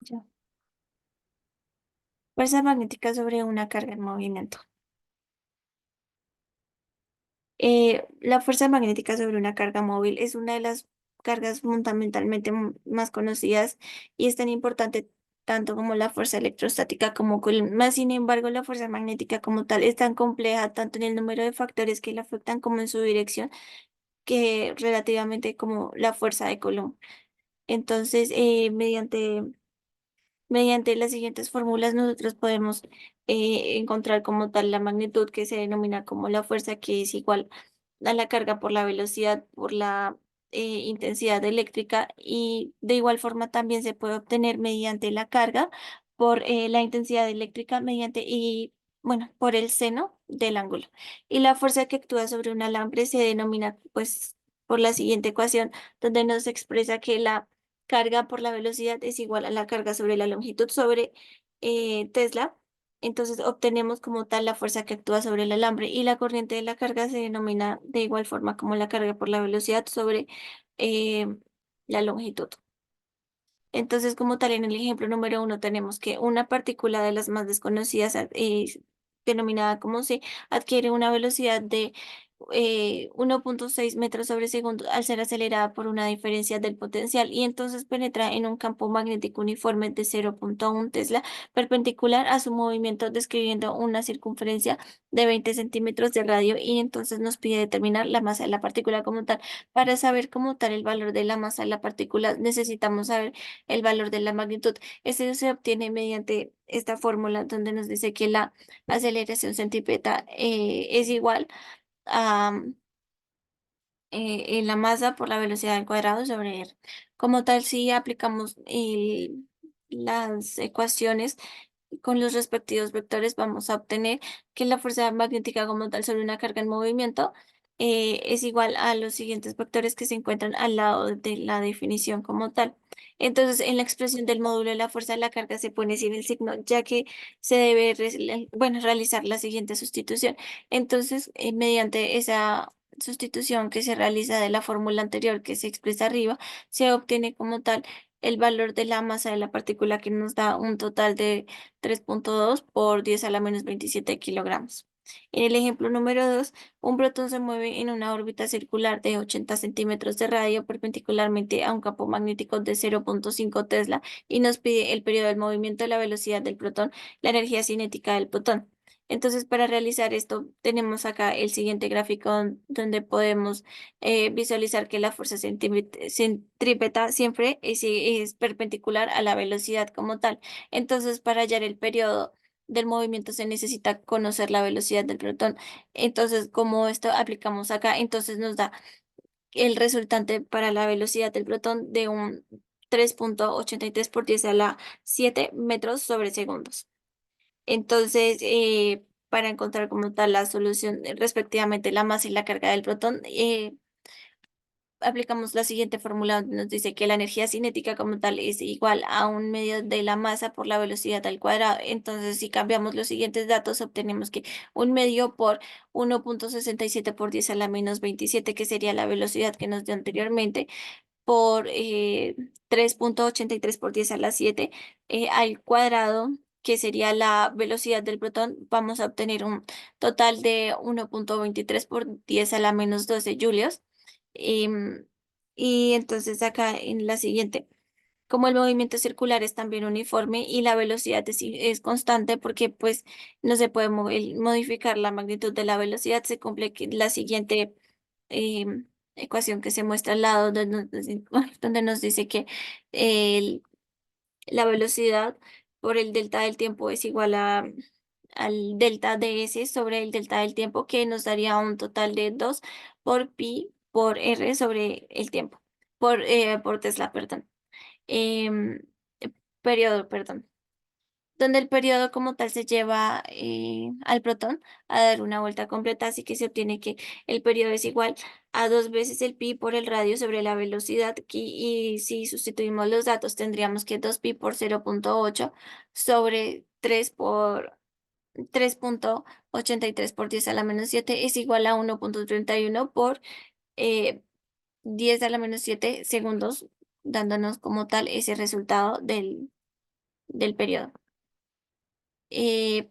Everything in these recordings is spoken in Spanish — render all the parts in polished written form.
Ya. Fuerza magnética sobre una carga en movimiento. La fuerza magnética sobre una carga móvil es una de las cargas fundamentalmente más conocidas y es tan importante tanto como la fuerza electrostática más sin embargo la fuerza magnética como tal es tan compleja tanto en el número de factores que la afectan como en su dirección que relativamente como la fuerza de Coulomb. Entonces, mediante las siguientes fórmulas nosotros podemos encontrar como tal la magnitud que se denomina como la fuerza que es igual a la carga por la velocidad, por la intensidad eléctrica y de igual forma también se puede obtener mediante la carga por la intensidad eléctrica bueno, por el seno del ángulo. Y la fuerza que actúa sobre un alambre se denomina pues por la siguiente ecuación donde nos expresa que la carga por la velocidad es igual a la carga sobre la longitud sobre Tesla. Entonces obtenemos como tal la fuerza que actúa sobre el alambre y la corriente de la carga se denomina de igual forma como la carga por la velocidad sobre eh, la longitud. Entonces, como tal, en el ejemplo número uno tenemos que una partícula de las más desconocidas, denominada como C, adquiere una velocidad de 1,6 metros sobre segundo al ser acelerada por una diferencia del potencial y entonces penetra en un campo magnético uniforme de 0,1 Tesla perpendicular a su movimiento, describiendo una circunferencia de 20 centímetros de radio y entonces nos pide determinar la masa de la partícula como tal. Para saber como tal el valor de la masa de la partícula, necesitamos saber el valor de la magnitud. Este se obtiene mediante esta fórmula donde nos dice que la aceleración centrípeta es igual a la masa por la velocidad al cuadrado sobre R. Como tal, si aplicamos las ecuaciones con los respectivos vectores, vamos a obtener que la fuerza magnética como tal sobre una carga en movimiento es igual a los siguientes vectores que se encuentran al lado de la definición como tal. Entonces, en la expresión del módulo de la fuerza de la carga se pone sin el signo, ya que se debe bueno, realizar la siguiente sustitución. Entonces, mediante esa sustitución que se realiza de la fórmula anterior que se expresa arriba, se obtiene como tal el valor de la masa de la partícula que nos da un total de 3,2 por 10 a la menos 27 kilogramos. En el ejemplo número 2, un protón se mueve en una órbita circular de 80 centímetros de radio perpendicularmente a un campo magnético de 0,5 Tesla y nos pide el periodo del movimiento, la velocidad del protón, la energía cinética del protón. Entonces, para realizar esto, tenemos acá el siguiente gráfico donde podemos visualizar que la fuerza centrípeta siempre es perpendicular a la velocidad como tal. Entonces, para hallar el periodo del movimiento se necesita conocer la velocidad del protón. Entonces, como esto aplicamos acá, entonces nos da el resultante para la velocidad del protón de un 3,83 por 10 a la 7 metros sobre segundos. Entonces, para encontrar como tal la solución respectivamente la masa y la carga del protón, aplicamos la siguiente fórmula donde nos dice que la energía cinética como tal es igual a un medio de la masa por la velocidad al cuadrado. Entonces, si cambiamos los siguientes datos, obtenemos que un medio por 1,67 por 10 a la menos 27, que sería la velocidad que nos dio anteriormente, por 3,83 por 10 a la 7 al cuadrado, que sería la velocidad del protón, vamos a obtener un total de 1,23 por 10 a la menos 12 julios. Em, y entonces acá en la siguiente, como el movimiento circular es también uniforme y la velocidad es constante porque pues no se puede modificar la magnitud de la velocidad, se cumple la siguiente ecuación que se muestra al lado donde nos dice que el- la velocidad por el delta del tiempo es igual al delta de S sobre el delta del tiempo, que nos daría un total de 2 por pi por R sobre el tiempo, por Tesla, perdón. Em, periodo, perdón, donde el periodo como tal se lleva al protón a dar una vuelta completa, así que se obtiene que el periodo es igual a dos veces el pi por el radio sobre la velocidad, y si sustituimos los datos tendríamos que 2 pi por 0,8 sobre 3 por 3,83 por 10 a la menos 7 es igual a 1,31 por eh, 10 a la menos 7 segundos, dándonos como tal ese resultado del periodo.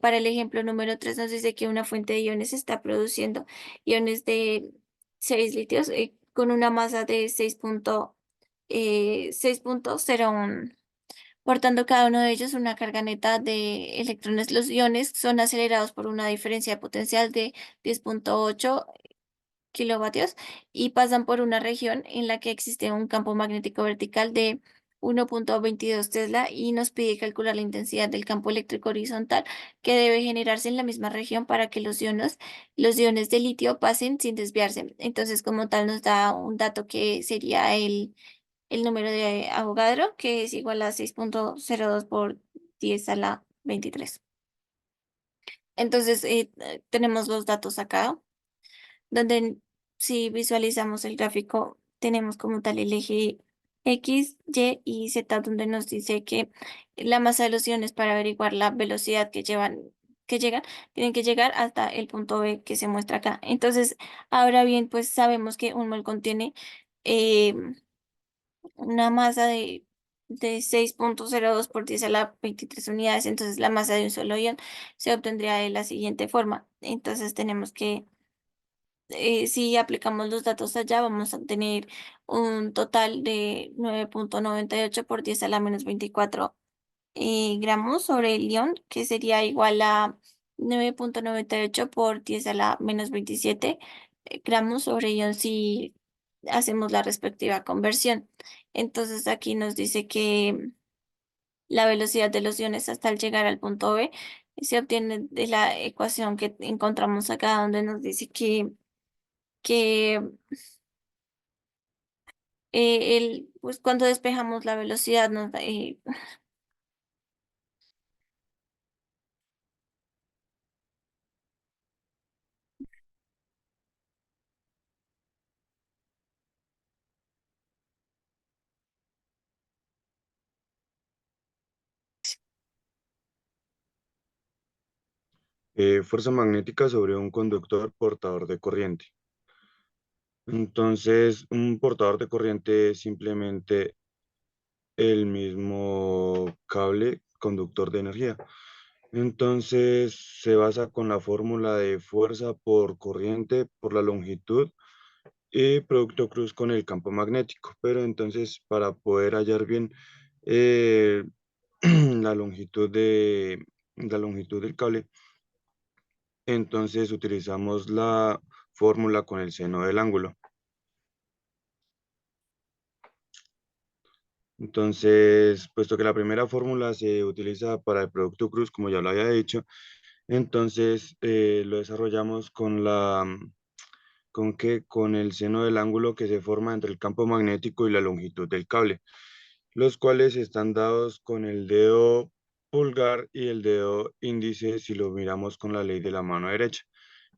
Para el ejemplo número 3 nos dice que una fuente de iones está produciendo iones de 6 litios con una masa de 6.01. Portando cada uno de ellos una carga neta de electrones. Los iones son acelerados por una diferencia potencial de 10.8 kilovatios y pasan por una región en la que existe un campo magnético vertical de 1.22 Tesla y nos pide calcular la intensidad del campo eléctrico horizontal que debe generarse en la misma región para que los iones de litio pasen sin desviarse. Entonces, como tal, nos da un dato que sería el número de Avogadro, que es igual a 6.02 por 10 a la 23. Entonces, tenemos los datos acá donde si visualizamos el gráfico, tenemos como tal el eje X, Y y Z, donde nos dice que la masa de los iones para averiguar la velocidad que llegan, tienen que llegar hasta el punto B que se muestra acá. Entonces, ahora bien, pues sabemos que un mol contiene eh, una masa de 6.02 por 10 a la 23 unidades. Entonces, la masa de un solo ion se obtendría de la siguiente forma. Entonces, tenemos que si aplicamos los datos allá, vamos a tener un total de 9.98 por 10 a la menos 24 gramos sobre el ion, que sería igual a 9.98 por 10 a la menos 27 gramos sobre ion si hacemos la respectiva conversión. Entonces aquí nos dice que la velocidad de los iones hasta el llegar al punto B se obtiene de la ecuación que encontramos acá, donde nos dice que pues cuando despejamos la velocidad nos da, Fuerza magnética sobre un conductor portador de corriente. Entonces, un portador de corriente es simplemente el mismo cable conductor de energía. Entonces, se basa con la fórmula de fuerza por corriente por la longitud y producto cruz con el campo magnético. Pero entonces, para poder hallar bien eh, la la longitud del cable, entonces utilizamos la fórmula con el seno del ángulo. Entonces, puesto que la primera fórmula se utiliza para el producto cruz, como ya lo había dicho, entonces lo desarrollamos con con el seno del ángulo que se forma entre el campo magnético y la longitud del cable, los cuales están dados con el dedo pulgar y el dedo índice si lo miramos con la ley de la mano derecha.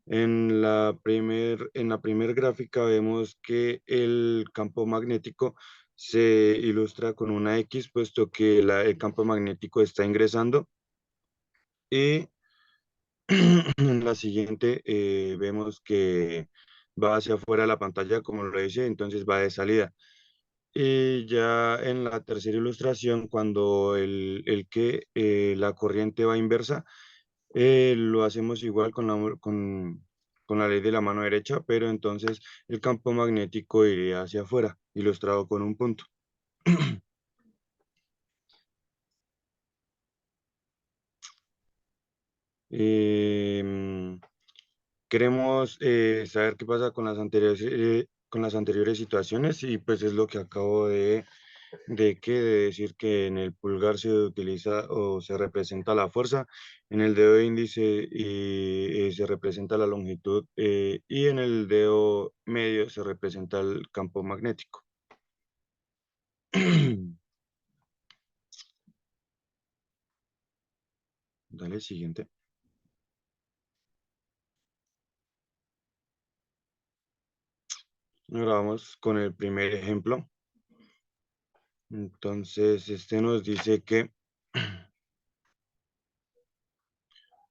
En la primer gráfica vemos que el campo magnético se ilustra con una X, puesto que el campo magnético está ingresando. Y en la siguiente vemos que va hacia afuera de la pantalla, como lo dice, entonces va de salida. Y ya en la tercera ilustración, cuando la corriente va inversa, lo hacemos igual con la ley de la mano derecha, pero entonces el campo magnético iría hacia afuera, ilustrado con un punto. Em, Queremos saber qué pasa con las anteriores situaciones y pues es lo que acabo de decir que en el pulgar se utiliza o se representa la fuerza, en el dedo índice se representa la longitud y en el dedo medio se representa el campo magnético. Dale, siguiente. Ahora vamos con el primer ejemplo. Entonces, este nos dice que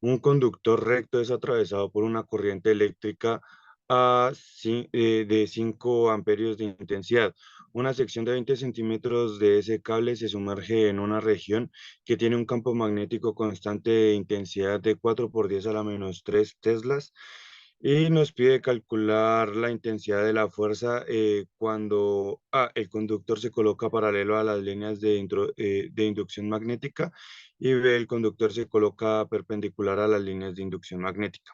un conductor recto es atravesado por una corriente eléctrica de 5 amperios de intensidad. una sección de 20 centímetros de ese cable se sumerge en una región que tiene un campo magnético constante de intensidad de 4 por 10 a la menos 3 teslas y nos pide calcular la intensidad de la fuerza cuando el conductor se coloca paralelo a las líneas de inducción magnética y B, el conductor se coloca perpendicular a las líneas de inducción magnética.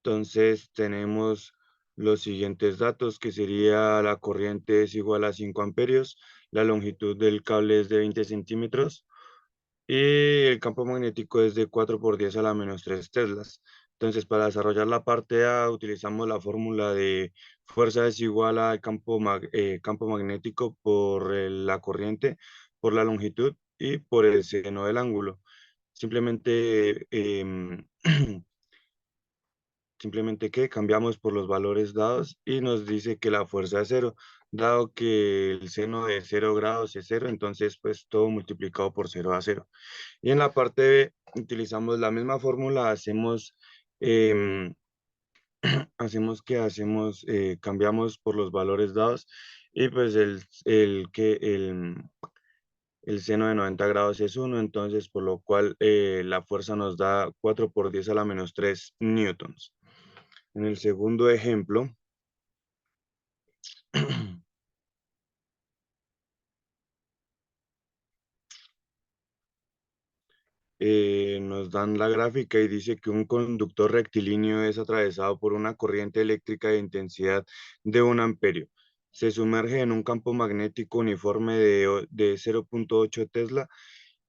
Entonces tenemos los siguientes datos, que sería la corriente es igual a 5 amperios, la longitud del cable es de 20 centímetros y el campo magnético es de 4 por 10 a la menos 3 teslas. Entonces, para desarrollar la parte A, utilizamos la fórmula de fuerza es igual al campo magnético por la corriente, por la longitud y por el seno del ángulo. Simplemente, simplemente que cambiamos por los valores dados y nos dice que la fuerza es cero. Dado que el seno de 0 grados es cero, entonces pues todo multiplicado por 0 a cero. Y en la parte B utilizamos la misma fórmula, em, cambiamos por los valores dados y pues el seno de 90 grados es uno, entonces por lo cual la fuerza nos da 4 por 10 a la menos 3 newtons. En el segundo ejemplo, nos dan la gráfica y dice que un conductor rectilíneo es atravesado por una corriente eléctrica de intensidad de 1 amperio. Se sumerge en un campo magnético uniforme de 0,8 Tesla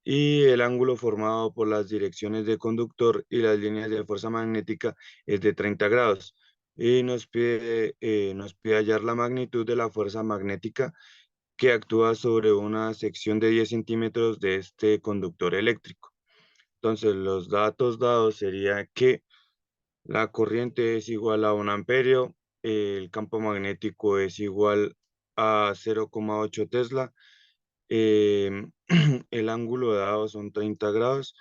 y el ángulo formado por las direcciones de conductor y las líneas de fuerza magnética es de 30 grados. Y nos pide hallar la magnitud de la fuerza magnética que actúa sobre una sección de 10 centímetros de este conductor eléctrico. Entonces, los datos dados sería que la corriente es igual a 1 amperio, el campo magnético es igual a 0,8 Tesla, em, el ángulo dado son 30 grados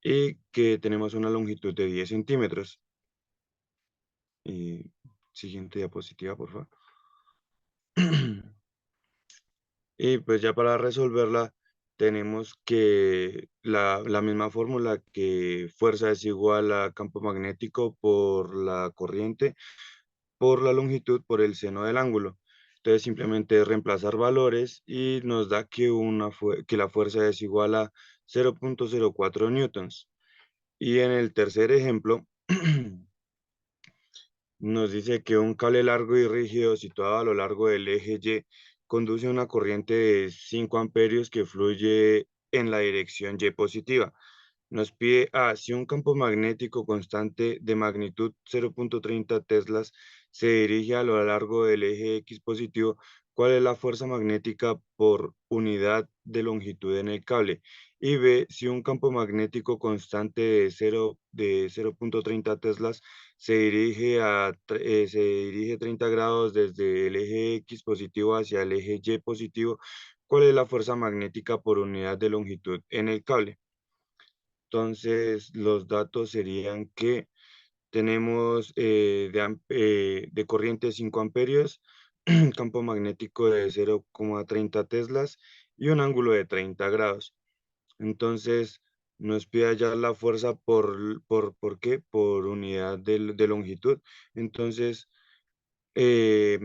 y que tenemos una longitud de 10 centímetros. Y siguiente diapositiva, por favor. Y pues ya para resolverla, tenemos que la misma fórmula que fuerza es igual a campo magnético por la corriente, por la longitud, por el seno del ángulo. Entonces simplemente es reemplazar valores y nos da que la fuerza es igual a 0,04 newtons. Y en el tercer ejemplo, nos dice que un cable largo y rígido situado a lo largo del eje Y conduce una corriente de 5 amperios que fluye en la dirección Y positiva. Nos pide si un campo magnético constante de magnitud 0,30 teslas se dirige a lo largo del eje X positivo, ¿cuál es la fuerza magnética por unidad de longitud en el cable? Y B, si un campo magnético constante de 0,30 teslas se dirige 30 grados desde el eje X positivo hacia el eje Y positivo, ¿cuál es la fuerza magnética por unidad de longitud en el cable? Entonces, los datos serían que tenemos de corriente 5 amperios, campo magnético de 0,30 teslas y un ángulo de 30 grados. Entonces, nos pide hallar la fuerza ¿por qué? Por unidad de longitud. Entonces, eh,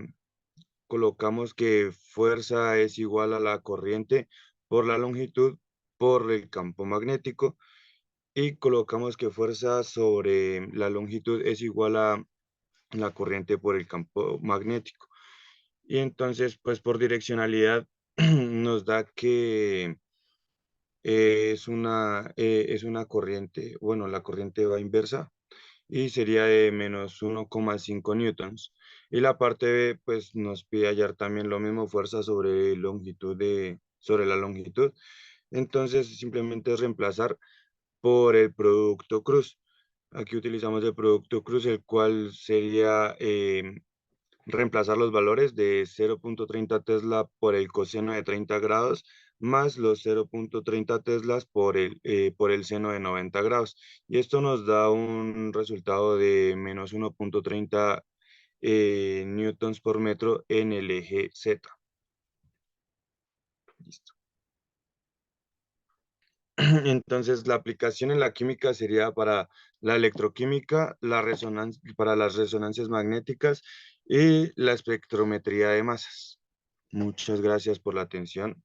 colocamos que fuerza es igual a la corriente por la longitud por el campo magnético y colocamos que fuerza sobre la longitud es igual a la corriente por el campo magnético. Y entonces, pues por direccionalidad nos da que es una corriente, bueno, la corriente va inversa y sería de menos 1,5 newtons. Y la parte B, pues nos pide hallar también lo mismo, fuerza sobre la longitud. Entonces, simplemente es reemplazar por el producto cruz. Aquí utilizamos el producto cruz, el cual sería reemplazar los valores de 0,30 Tesla por el coseno de 30 grados más los 0,30 teslas por el seno de 90 grados. Y esto nos da un resultado de menos 1,30 newtons por metro en el eje Z. Listo. Entonces, la aplicación en la química sería para la electroquímica, para las resonancias magnéticas y la espectrometría de masas. Muchas gracias por la atención.